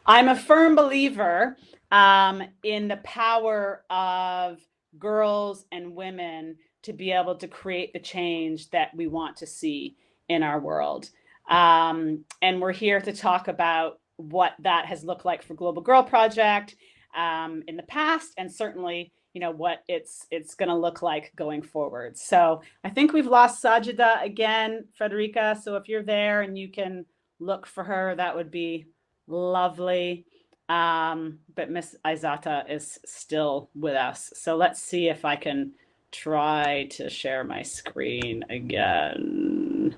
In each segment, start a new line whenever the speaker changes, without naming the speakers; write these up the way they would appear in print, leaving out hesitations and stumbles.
I'm a firm believer in the power of girls and women to be able to create the change that we want to see in our world. And we're here to talk about what that has looked like for Global Girl Project in the past, and certainly, what it's going to look like going forward. So I think we've lost Sajida again, Frederica. So if you're there and you can look for her, that would be lovely. But Miss Izata is still with us. So let's see if I can try to share my screen again.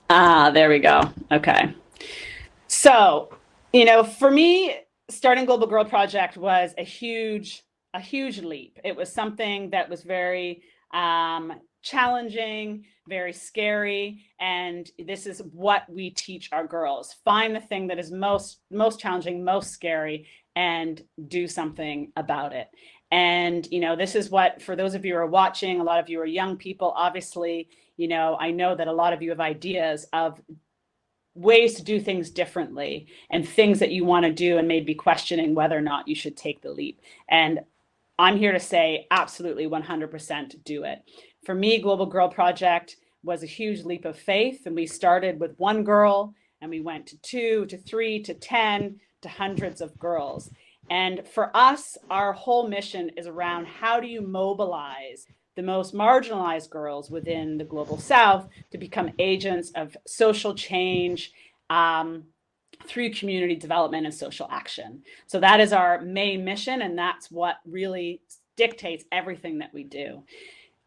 There we go. Okay. So, for me, starting Global Girl Project was a huge leap. It was something that was very challenging, very scary, and this is what we teach our girls. Find the thing that is most challenging, most scary, and do something about it. And this is what, for those of you who are watching, a lot of you are young people, obviously. I know that a lot of you have ideas of ways to do things differently and things that you want to do, and maybe questioning whether or not you should take the leap. And I'm here to say absolutely 100% do it. For me, Global Girl Project was a huge leap of faith, and we started with one girl and we went to 2 to 3 to 10 to hundreds of girls. And for us, our whole mission is around how do you mobilize the most marginalized girls within the Global South to become agents of social change through community development and social action. So that is our main mission, and that's what really dictates everything that we do.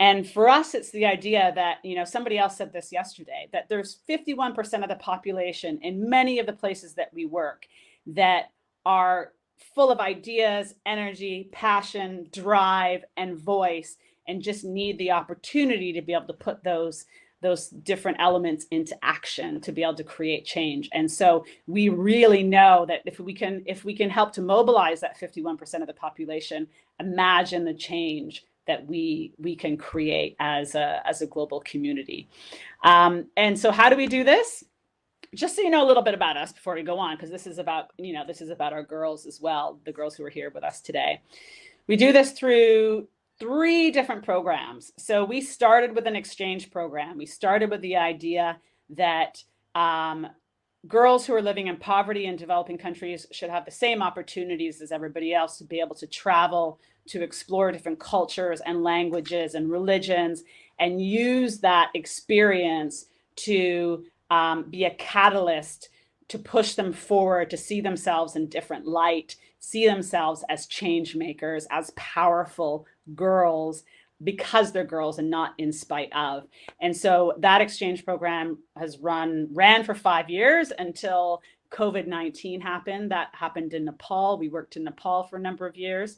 And for us, it's the idea that, somebody else said this yesterday, that there's 51% of the population in many of the places that we work that are full of ideas, energy, passion, drive, and voice, and just need the opportunity to be able to put those different elements into action to be able to create change. And so we really know that if we can help to mobilize that 51% of the population, imagine the change that we can create as a global community. And so how do we do this? Just so you know a little bit about us before we go on, because this is about our girls as well, the girls who are here with us today. We do this through 3 different programs. So we started with an exchange program. We started with the idea that girls who are living in poverty in developing countries should have the same opportunities as everybody else to be able to travel, to explore different cultures and languages and religions, and use that experience to be a catalyst to push them forward, to see themselves in different light, see themselves as change makers, as powerful girls, because they're girls and not in spite of. And so that exchange program ran for 5 years until COVID-19 happened. That happened in Nepal. We worked in Nepal for a number of years.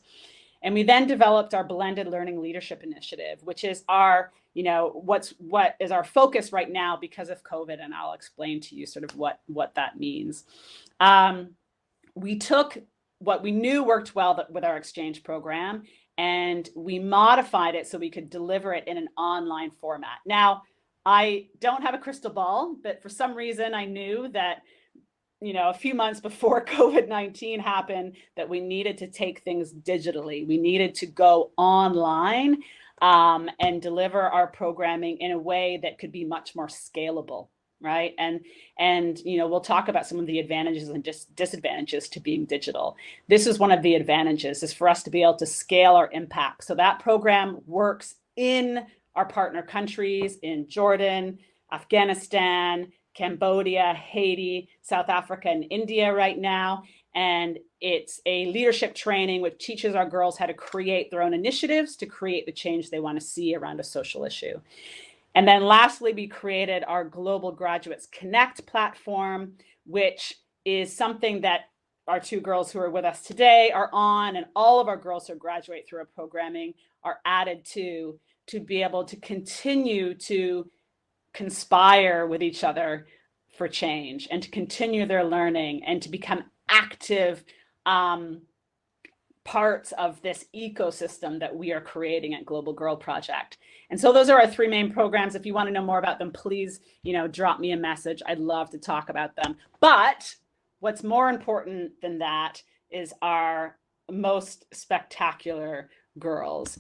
And we then developed our Blended Learning Leadership Initiative, which is our, what is our focus right now because of COVID. And I'll explain to you sort of what that means. We took what we knew worked well with our exchange program, and we modified it so we could deliver it in an online format. Now, I don't have a crystal ball, but for some reason I knew that a few months before COVID-19 happened, that we needed to take things digitally. We needed to go online and deliver our programming in a way that could be much more scalable, right? And we'll talk about some of the advantages and disadvantages to being digital. This is one of the advantages, is for us to be able to scale our impact. So that program works in our partner countries in Jordan, Afghanistan, Cambodia, Haiti, South Africa, and India right now. And it's a leadership training which teaches our girls how to create their own initiatives to create the change they want to see around a social issue. And then lastly, we created our Global Graduates Connect platform, which is something that our 2 girls who are with us today are on, and all of our girls who graduate through our programming are added to be able to continue to conspire with each other for change, and to continue their learning, and to become active parts of this ecosystem that we are creating at Global Girl Project. And so those are our 3 main programs. If you want to know more about them, please, drop me a message. I'd love to talk about them. But what's more important than that is our most spectacular girls.